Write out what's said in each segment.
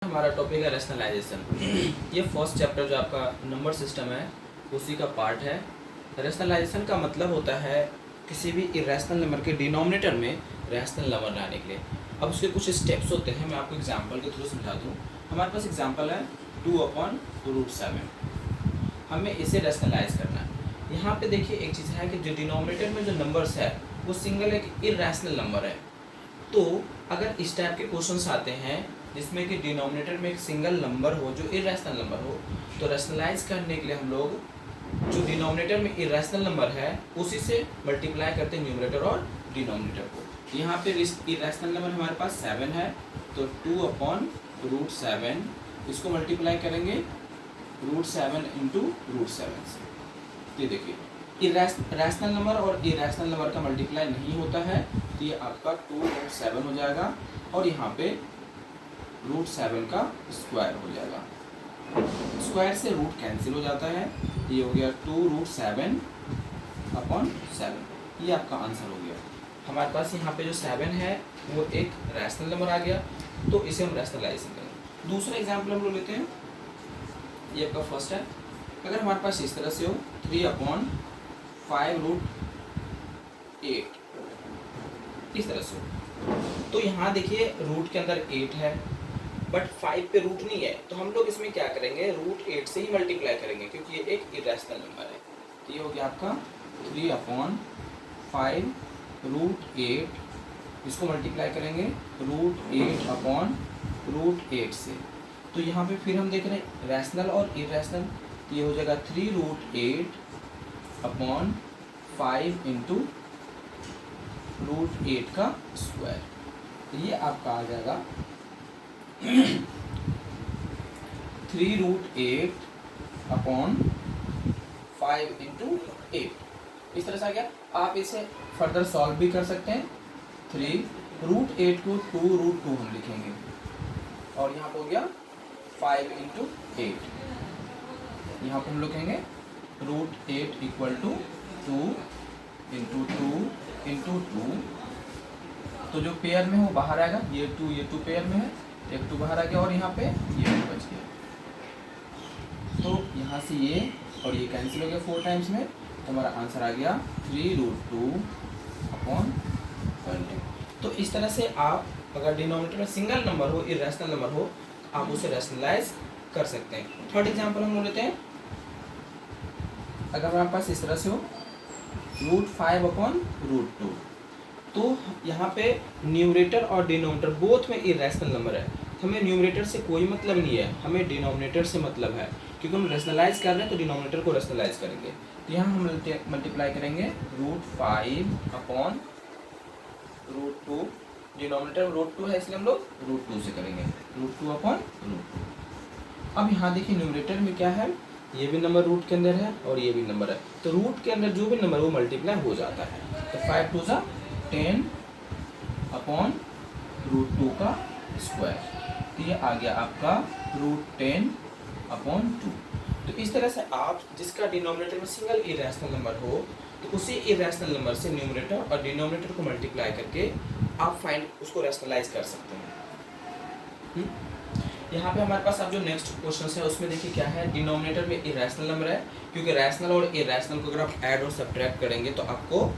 हमारा टॉपिक है रैशनलाइजेशन। ये फर्स्ट चैप्टर जो आपका नंबर सिस्टम है उसी का पार्ट है। रैशनलाइजेशन का मतलब होता है किसी भी इरेशनल नंबर के डिनोमिनेटर में रैशनल नंबर लाने के लिए। अब उसके कुछ स्टेप्स होते हैं, मैं आपको एग्जांपल के थ्रू समझा दूँ। हमारे पास एग्जांपल है 2/√7। हमें इसे रैशनलाइज करना है। यहाँ पे देखिए एक चीज़ है कि जो डिनोमिनेटर में जो नंबर्स है वो सिंगल एक इरेशनल नंबर है। तो अगर इस टाइप के क्वेश्चंस आते हैं जिसमें कि डिनोमिनेटर में एक सिंगल नंबर हो जो इरेशनल नंबर हो, तो रैशनलाइज करने के लिए हम लोग जो डिनोमिनेटर में इरेशनल नंबर है उसी से मल्टीप्लाई करते हैं न्यूमरेटर और डिनोमिनेटर को। यहाँ पे इरेशनल नंबर हमारे पास 7 है, तो 2/√7 इसको मल्टीप्लाई करेंगे √7 इंटू √7 से। ये देखिए रैशनल नंबर और इरेशनल नंबर का मल्टीप्लाई नहीं होता है, तो ये आपका 2√7 हो जाएगा और यहाँ पे √7 का स्क्वायर हो जाएगा। स्क्वायर से रूट कैंसिल हो जाता है, ये हो गया 2√7/7। ये आपका आंसर हो गया। हमारे पास यहाँ पे जो 7 है वो एक रैशनल नंबर आ गया, तो इसे हम रैशनलाइजेशन करेंगे। दूसरा एग्जाम्पल हम लोग लेते हैं, ये आपका फर्स्ट है। अगर हमारे पास इस तरह से हो 3/5√8 इस तरह से हो, तो यहाँ देखिए रूट के अंदर 8 है बट 5 पे रूट नहीं है, तो हम लोग इसमें क्या करेंगे √8 से ही मल्टीप्लाई करेंगे क्योंकि ये एक इरेशनल नंबर है। तो ये हो गया आपका 3/5√8, इसको मल्टीप्लाई करेंगे √8/√8 से। तो यहाँ पे फिर हम देख रहे हैं रैशनल और इरेशनल, तो ये हो जाएगा 3√8/5 इंटू √8 का स्क्वायर। ये आपका आ जाएगा 3√8/5 इंटू 8 इस तरह से आ गया। आप इसे फर्दर सॉल्व भी कर सकते हैं। 3√8 को 2√2 हम लिखेंगे और यहाँ पर हो गया 5 इंटू 8। यहाँ पर हम लोग कहेंगे √8 = 2 इंटू 2 इंटू 2। तो जो पेयर में वो बाहर आएगा, ये 2 पेयर में है, एक 2 बाहर आ गया और यहाँ पे ये 2 बच गया। तो यहाँ से ये और ये कैंसिल हो गया 4 टाइम्स में, तो हमारा आंसर आ गया 3√2/20। तो इस तरह से आप अगर डिनोमिनेटर में सिंगल नंबर हो, इरेशनल नंबर हो, आप उसे रैशनलाइज कर सकते हैं। थर्ड एग्जाम्पल हम लेते हैं। अगर हमारे पास इस तरह से हो √5/√2, तो यहाँ पे न्यूमरेटर और डिनोमिनेटर बोथ में इरेशनल नंबर है, तो हमें न्यूमरेटर से कोई मतलब नहीं है, हमें डिनोमिनेटर से मतलब है क्योंकि हम रैशनलाइज कर रहे हैं तो डिनोमिनेटर को रैशनलाइज करेंगे। तो यहाँ हम मल्टीप्लाई करेंगे √5/√2, डिनोमिनेटर में √2 है इसलिए हम लोग √2 से करेंगे, √2/√2। अब यहाँ देखिए न्यूमरेटर में क्या है, ये भी नंबर रूट के अंदर है और ये भी नंबर है, तो रूट के अंदर जो भी नंबर वो मल्टीप्लाई हो जाता है। तो 5 2 10/√2 का स्क्वायर, तो ये आ गया आपका √10/2। तो इस तरह से आप जिसका डिनोमिनेटर में सिंगल इरेशनल नंबर हो तो उसी इरेशनल नंबर से न्यूमरेटर और डिनोमिनेटर को मल्टीप्लाई करके आप फाइंड उसको रैशनलाइज कर सकते हैं। यहाँ पे हमारे पास अब जो नेक्स्ट क्वेश्चन है उसमें देखिए क्या है, डिनोमिनेटर में इरेशनल नंबर है क्योंकि रैशनल और इरेशनल को अगर आप ऐड और सब्ट्रैक्ट करेंगे तो आपको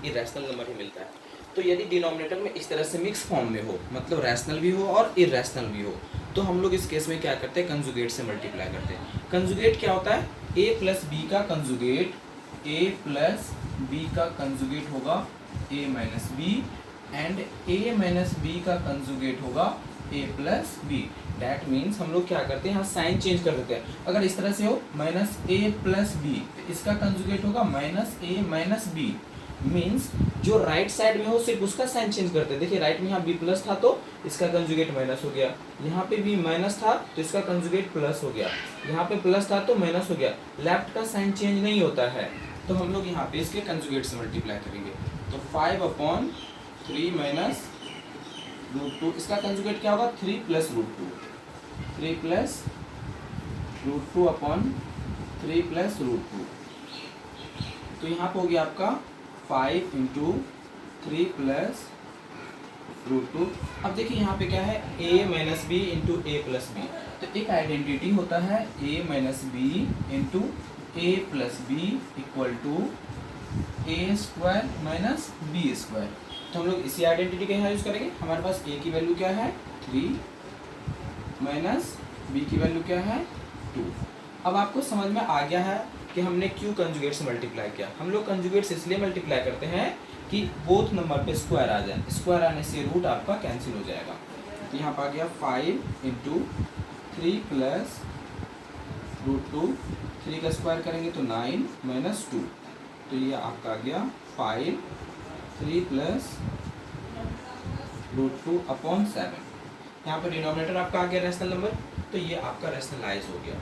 इरेशनल नंबर ही मिलता है। तो यदि डिनोमिनेटर में इस तरह से मिक्स फॉर्म में हो, मतलब रैशनल भी हो और इरेशनल भी हो, तो हम लोग इस केस में क्या करते हैं, कंजुगेट से मल्टीप्लाई करते हैं। कंजुगेट क्या होता है, a + b का कंजुगेट, a + b का कंजुगेट होगा a - b and a - b का कंजुगेट होगा a + b। डैट मीन्स हम लोग क्या करते हैं, यहाँ साइन चेंज कर देते हैं। अगर इस तरह से हो -a + b, तो इसका कंजुगेट होगा -a - b। मीन्स जो राइट साइड में हो सिर्फ उसका साइन चेंज करते हैं। देखिए राइट में यहाँ b प्लस था तो इसका कंजुगेट माइनस हो गया, यहाँ पे b माइनस था तो इसका कंजुगेट प्लस हो गया, यहाँ पे प्लस था तो माइनस हो गया। लेफ्ट का साइन चेंज नहीं होता है, तो हम लोग यहाँ पे इसके कंजुगेट से मल्टीप्लाई करेंगे। तो 5/3 - √2, इसका कंजुगेट क्या होगा 3 + √2, 3 + √2/3 + √2। तो यहाँ पे हो गया आपका 5 × 3 + √2। अब देखिए यहाँ पे क्या है, a minus B into A plus B. तो एक आइडेंटिटी होता है a minus B into A plus B equal to A square minus B square. तो हम लोग इसी आइडेंटिटी का यहाँ यूज़ करेंगे। हमारे पास a की वैल्यू क्या है 3 माइनस b की वैल्यू क्या है 2। अब आपको समझ में आ गया है कि हमने क्यों कंजुगेट से मल्टीप्लाई किया। हम लोग कंजुगेट से इसलिए मल्टीप्लाई करते हैं कि बोथ नंबर पे स्क्वायर आ जाए। स्क्वायर आने से रूट आपका कैंसिल हो जाएगा। तो यहाँ पर आ गया 5 इंटू 3 प्लस √2। 3 का स्क्वायर करेंगे तो 9 माइनस 2। तो ये आपका आ गया 5 3 प्लस √2 अपॉन 7। यहाँ पर डिनोमिनेटर आपका आ गया रैशनल नंबर, तो ये आपका रैशनलाइज हो गया।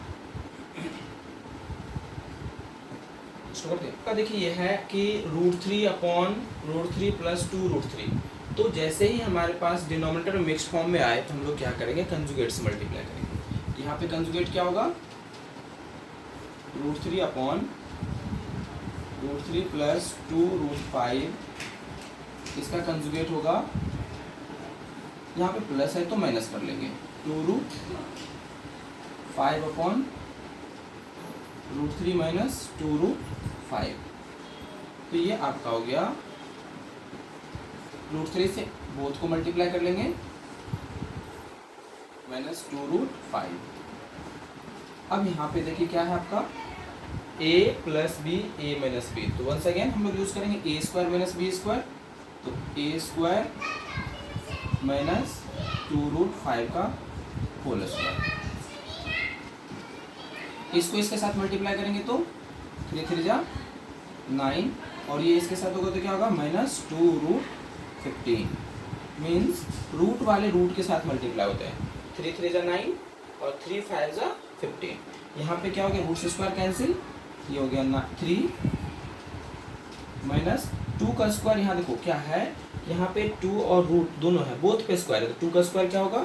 का देखिए ये है कि √3 अपॉन √3 प्लस 2√3। तो जैसे ही हमारे पास डिनोमिनेटर मिक्स्ड फॉर्म में आए तो हम लोग क्या करेंगे, कंजुगेट से मल्टीप्लाई करेंगे। यहाँ पे कंजुगेट क्या होगा, √3 अपॉन √3 प्लस 2√5। इसका कंजुगेट होगा, यहाँ पे प्लस है तो माइनस कर लेंगे, 2√5 अपॉन √3 माइनस 2√5। तो ये आपका हो गया, √3 से बोथ को मल्टीप्लाई कर लेंगे, माइनस 2√5। अब यहाँ पे देखिए क्या है आपका a plus B A minus B. तो वंस अगेन हम लोग यूज़ करेंगे A square minus B square. तो ए स्क्वायर माइनस 2√5 का होल स्क्वायर। इसको इसके साथ मल्टीप्लाई करेंगे तो 3 3 जा 9, और ये इसके साथ होगा तो क्या होगा, माइनस 2√15। मीन्स रूट वाले रूट के साथ मल्टीप्लाई होते हैं। 3 3 जा 9 और 3 5 जा 15। यहाँ पे क्या हो गया, रूट से स्क्वायर कैंसिल, ये हो गया 3 माइनस 2 का स्क्वायर। यहाँ देखो क्या है, यहाँ पे 2 और रूट दोनों है, बोथ पे स्क्वायर है। तो 2 का स्क्वायर क्या होगा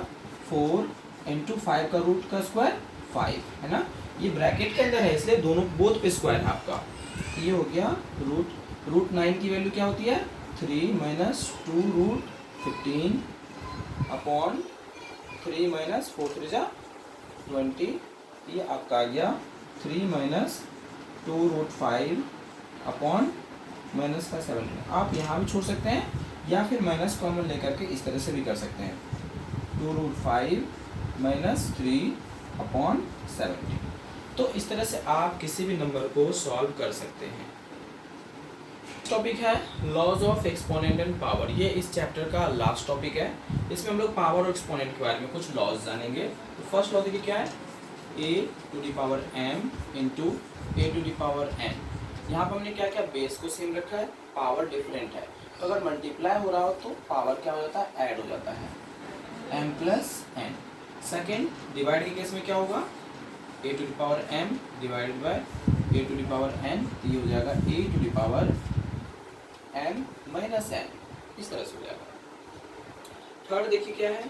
4 इंटू 5 का रूट का स्क्वायर 5 है ना। ये ब्रैकेट के अंदर है इसलिए दोनों बोथ पे स्क्वायर है आपका। ये हो गया √9 की वैल्यू क्या होती है 3 माइनस 2√15 अपॉन 3 माइनस 4 3 जा 20। ये आपका आ गया 3 माइनस 2√5 अपॉन माइनस का 7। आप यहाँ भी छोड़ सकते हैं या फिर माइनस कॉमन लेकर के इस तरह से भी कर सकते हैं, 2√5 माइनस 3 अपॉन 70। तो इस तरह से आप किसी भी नंबर को सॉल्व कर सकते हैं। टॉपिक है laws of exponent and power. ये इस चैप्टर का लास्ट टॉपिक है। इसमें हम लोग पावर और एक्सपोनेंट के बारे में कुछ लॉज जानेंगे। तो फर्स्ट लॉ देखिए क्या है, a⁴m इंटू a⁴n। यहाँ पर हमने क्या क्या बेस को सेम रखा है, पावर डिफरेंट है। तो अगर मल्टीप्लाई हो रहा हो तो पावर क्या हो जाता है, ऐड हो जाता है, m plus n। Second divide के केस में क्या होगा, a⁴m डिवाइडेड बाय a⁴n। ये हो जाएगा a⁴m माइनस n, इस तरह से हो जाएगा। थर्ड देखिए क्या है,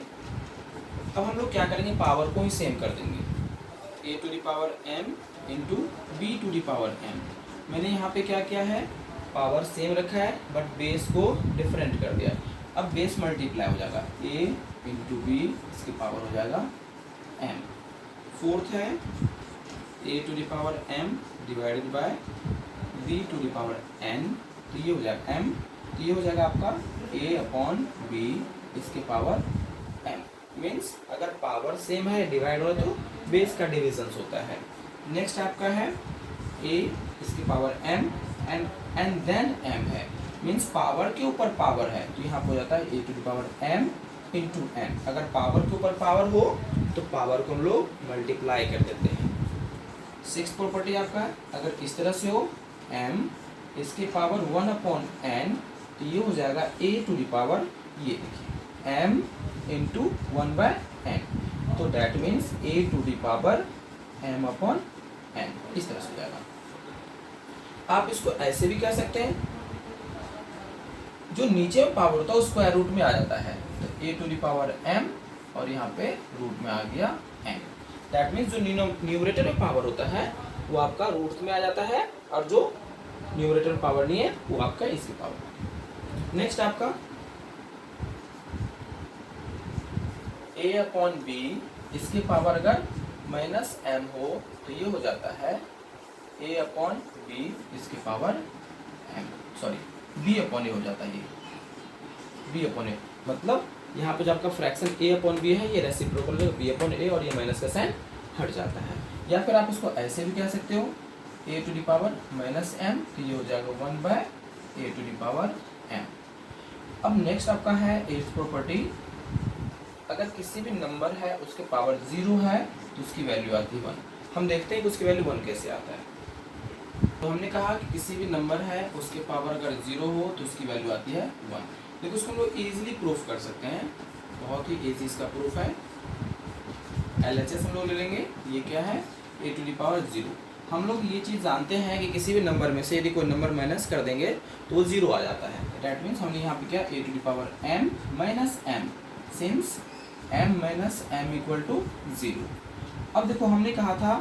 अब हम लोग क्या करेंगे, पावर को ही सेम कर देंगे, a⁴m इंटू b⁴m। मैंने यहाँ पे क्या किया है, पावर सेम रखा है बट बेस को डिफरेंट कर दिया। अब बेस मल्टीप्लाई हो जाएगा, a इंटू बी, इसकी पावर हो जाएगा m। फोर्थ है a⁴m डिवाइडेड बाय b⁴n। तो ये हो जाएगा m। तो ये हो जाएगा आपका a/b, इसके पावर m। मीन्स अगर पावर सेम है, डिवाइड हो तो बेस का डिविजन होता है। नेक्स्ट आपका है a, इसकी power m and then m है। मीन्स पावर के ऊपर पावर है, तो यहाँ हो जाता है a⁴m इंटू n। अगर पावर के ऊपर पावर हो तो पावर को हम लोग मल्टीप्लाई कर देते हैं। सिक्स्थ प्रॉपर्टी आपका है, अगर इस तरह से हो m, इसकी पावर 1/n, तो ये हो जाएगा a⁴, ये देखिए m इंटू 1/n। तो डैट मीन्स a⁴m/n, इस तरह से हो जाएगा। आप इसको ऐसे भी कह सकते हैं, जो नीचे पावर होता है वो स्क्वायर रूट में आ जाता है। तो a⁴m और यहाँ पे रूट में आ गया m। दैट मीन्स जो न्यूमरेटर में पावर होता है वो आपका रूट में आ जाता है, और जो न्यूमरेटर पावर नहीं है वो आपका इसकी पावर। नेक्स्ट आपका a अपॉन बी इसकी पावर अगर माइनस m हो तो ये हो जाता है a अपॉन बी इसकी power m, sorry b upon A हो जाता है, ये b अपॉन ए, मतलब यहाँ पे जो आपका फ्रैक्शन a अपॉन बी है ये रेसिप्रोकल है b अपॉन ए और ये माइनस का साइन हट जाता है। या फिर आप इसको ऐसे भी कह सकते हो a to the power minus m, तो ये हो जाएगा 1 by a to the power m। अब नेक्स्ट आपका है एट्थ प्रॉपर्टी, अगर किसी भी नंबर है उसके पावर 0 है तो उसकी वैल्यू आती है 1। हम देखते हैं कि उसकी वैल्यू 1 कैसे आता है। तो हमने कहा कि किसी भी नंबर है उसके पावर अगर 0 हो तो उसकी वैल्यू आती है 1। देखो इसको हम लोग ईजिली प्रूफ कर सकते हैं, बहुत ही ईजी इसका प्रूफ है। LHS हम लोग ले लेंगे, ये क्या है a टू द पावर 0। हम लोग ये चीज़ जानते हैं कि किसी भी नंबर में से यदि कोई नंबर माइनस कर देंगे तो वो 0 आ जाता है। डैट मीन्स हमने यहाँ पे क्या a to the power m minus m, since m minus m equal to 0। अब देखो हमने कहा था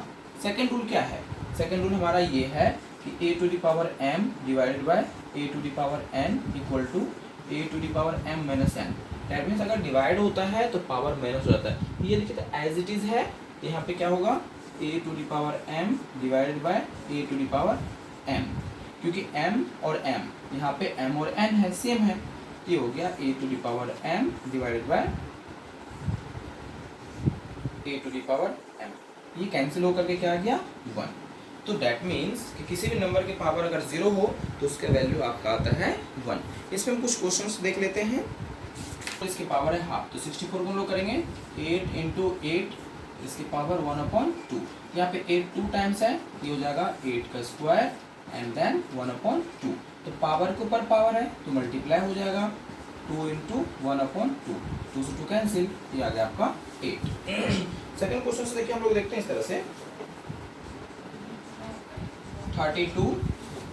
सेकेंड रूल क्या है, सेकेंड रूल हमारा ये है कि a to the power m divided by a to the power n equal to a to the power m minus n। That means अगर डिवाइड होता है तो पावर माइनस हो जाता है। ये देखिए तो एज इट इज़ है, यहाँ पे क्या होगा a to the power m divided by a to the power m, क्योंकि m और m यहाँ पे m और n है सेम है, ये हो गया a to the power m divided by a to the power m। ये कैंसिल होकर के क्या आ गया 1। तो डैट मीन्स कि किसी भी नंबर के पावर अगर 0 हो तो उसका वैल्यू आपका आता है 1। इसमें हम कुछ क्वेश्चंस देख लेते हैं। तो इसकी पावर है हाफ, तो 64 को हम लोग करेंगे 8 इंटू 8 इसकी पावर 1/2। यहाँ पे 8 2 टाइम्स है, ये हो जाएगा 8 का स्क्वायर एंड देन 1/2। तो पावर के ऊपर पावर है तो मल्टीप्लाई हो जाएगा 2 इंटू 1/2, 2 से 2 कैंसिल, ये आ गया आपका 8। सेकेंड क्वेश्चन से देखिए हम लोग देखते हैं इस तरह से 32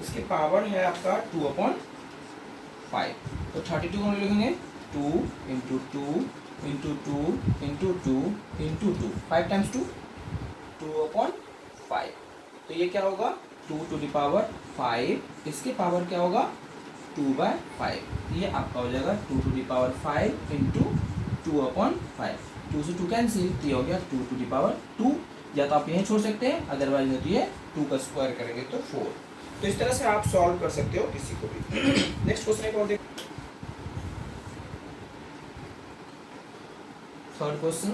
इसकी पावर है आपका 2/5। तो 32 को हम लिखेंगे 2 into 2 into 2 into 2 into 2, 5 times 2 2/5। तो ये क्या होगा 2 टू द पावर 5, इसके पावर क्या होगा 2/5। ये आपका हो जाएगा 2 टू द पावर 5 इंटू 2/5, 2 से 2 कैंसिल, तो ये हो गया 2 टू द पावर 2। या तो आप यहीं छोड़ सकते हैं, अदरवाइज नहीं तो ये 2 का स्क्वायर करेंगे तो 4। तो इस तरह से आप सॉल्व कर सकते हो किसी को भी। नेक्स्ट क्वेश्चन एक और देख, थर्ड क्वेश्चन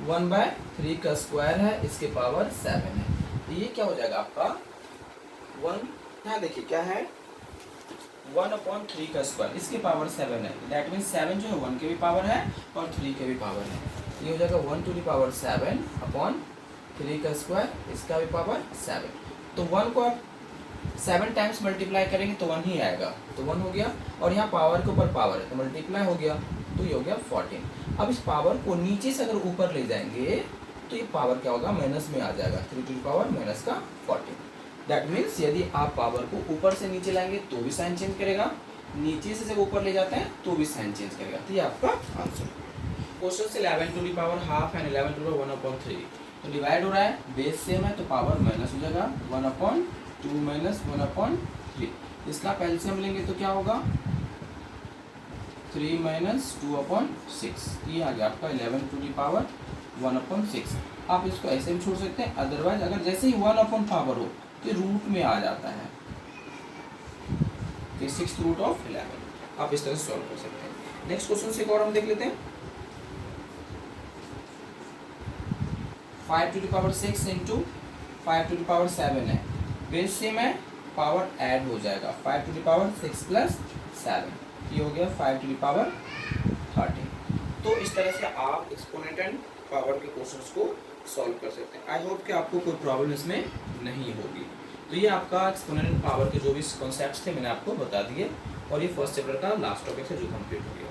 1/3 का स्क्वायर है, इसके पावर 7 है। तो ये क्या हो जाएगा आपका 1, यहाँ देखिए क्या है 1/3 का स्क्वायर, इसके पावर 7 है। दैट मीन्स 7 जो है 1 के भी पावर है और 3 के भी पावर है। ये हो जाएगा 1 टू द पावर 7/3 का स्क्वायर, इसका भी पावर 7। तो 1 को आप 7 टाइम्स मल्टीप्लाई करेंगे तो 1 ही आएगा, तो 1 हो गया। और यहाँ पावर के ऊपर पावर है तो मल्टीप्लाई हो गया, तो ये हो गया 14। अब इस पावर को नीचे से अगर ऊपर ले जाएंगे तो ये पावर क्या होगा माइनस में आ जाएगा, 3 टू द पावर माइनस का 14। दैट मीन्स यदि आप पावर को ऊपर से नीचे लाएंगे तो भी साइन चेंज करेगा, नीचे से जब ऊपर ले जाते हैं तो भी साइन चेंज करेगा। तो ये आपका आंसर। क्वेश्चन से 11 to the power half and 11 to the power 1/3, तो डिवाइड हो रहा है, बेस सेम है तो पावर माइनस हो जाएगा 1/2 माइनस 1/3। इसका एलसीएम लेंगे तो क्या होगा 3 माइनस 2/6, ये आ गया आपका 11 टू द पावर 1/6। आप इसको ऐसे भी छोड़ सकते हैं, अदरवाइज अगर जैसे ही 1/पावर हो तो रूट में आ जाता है, ये 6th रूट ऑफ 11। आप इस तरह से सॉल्व कर सकते हैं। नेक्स्ट क्वेश्चन से एक और हम देख लेते हैं 5 to the power 6 into 5 to the power 7 है, बेस सेम है, पावर ऐड हो जाएगा 5 टू द पावर 6 प्लस 7, ये हो गया 5 टू द पावर 13। तो इस तरह से आप एक्सपोनेंट पावर के क्वेश्चंस को सॉल्व कर सकते हैं। आई होप कि आपको कोई प्रॉब्लम इसमें नहीं होगी। तो ये आपका एक्सपोनेंट पावर के जो भी कॉन्सेप्ट्स थे मैंने आपको बता दिए, और ये फर्स्ट चैप्टर का लास्ट टॉपिक है जो कंप्लीट हो गया।